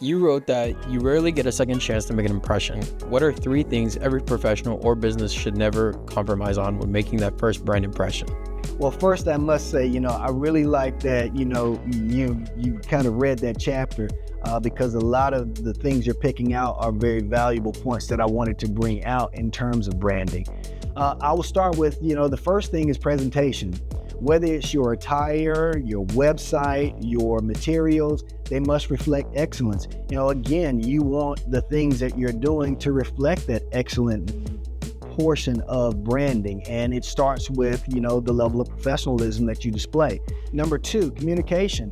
You wrote that you rarely get a second chance to make an impression. What are 3 things every professional or business should never compromise on when making that first brand impression? Well, first I must say, I really like that, you kind of read that chapter because a lot of the things you're picking out are very valuable points that I wanted to bring out in terms of branding. I will start with, the first thing is presentation. Whether it's your attire, your website, your materials, they must reflect excellence. Again, you want the things that you're doing to reflect that excellent portion of branding, and it starts with the level of professionalism that you display. Number 2, communication.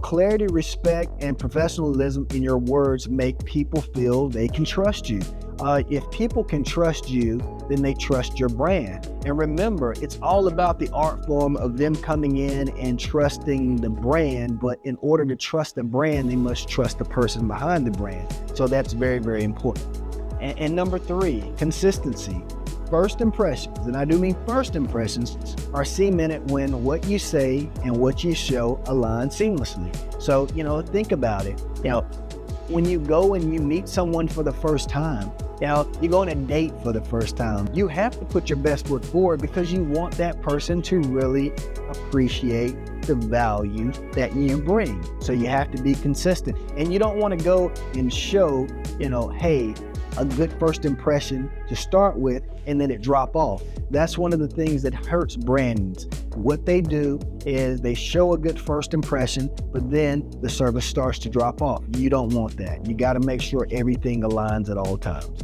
Clarity, respect, and professionalism in your words make people feel they can trust you. If people can trust you, then they trust your brand. And remember, it's all about the art form of them coming in and trusting the brand, but in order to trust the brand, they must trust the person behind the brand. So that's very, very important. And number 3, consistency. First impressions, and I do mean first impressions, are cemented when what you say and what you show align seamlessly. So, think about it. When you go and you meet someone for the first time, you go on a date for the first time, you have to put your best foot forward because you want that person to really appreciate the value that you bring. So you have to be consistent, and you don't want to go and show, hey, a good first impression to start with, and then it drop off. That's one of the things that hurts brands. What they do is they show a good first impression, but then the service starts to drop off. You don't want that. You got to make sure everything aligns at all times.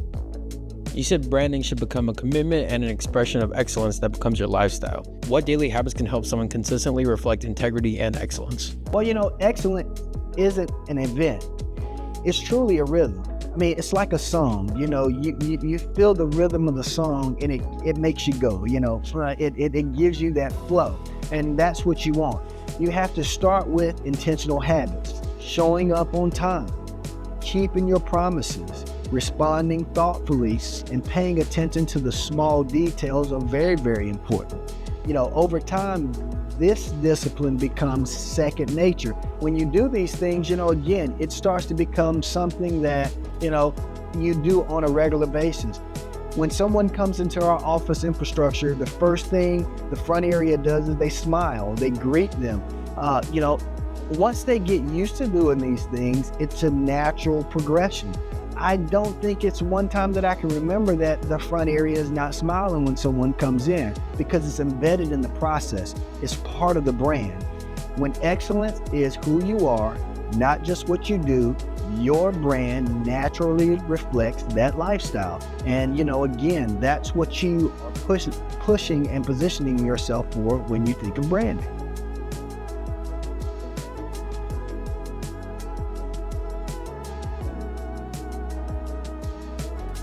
You said branding should become a commitment and an expression of excellence that becomes your lifestyle. What daily habits can help someone consistently reflect integrity and excellence? Well, excellence isn't an event. It's truly a rhythm. It's like a song, you feel the rhythm of the song and it makes you go, it gives you that flow, and that's what you want. You have to start with intentional habits, showing up on time, keeping your promises, responding thoughtfully, and paying attention to the small details are very, very important. Over time, this discipline becomes second nature. When you do these things, again, it starts to become something that, you do on a regular basis. When someone comes into our office infrastructure, the first thing the front area does is they smile, they greet them. Once they get used to doing these things, it's a natural progression. I don't think it's one time that I can remember that the front area is not smiling when someone comes in, because it's embedded in the process. It's part of the brand. When excellence is who you are, not just what you do, your brand naturally reflects that lifestyle. And, again, that's what you are pushing and positioning yourself for when you think of branding.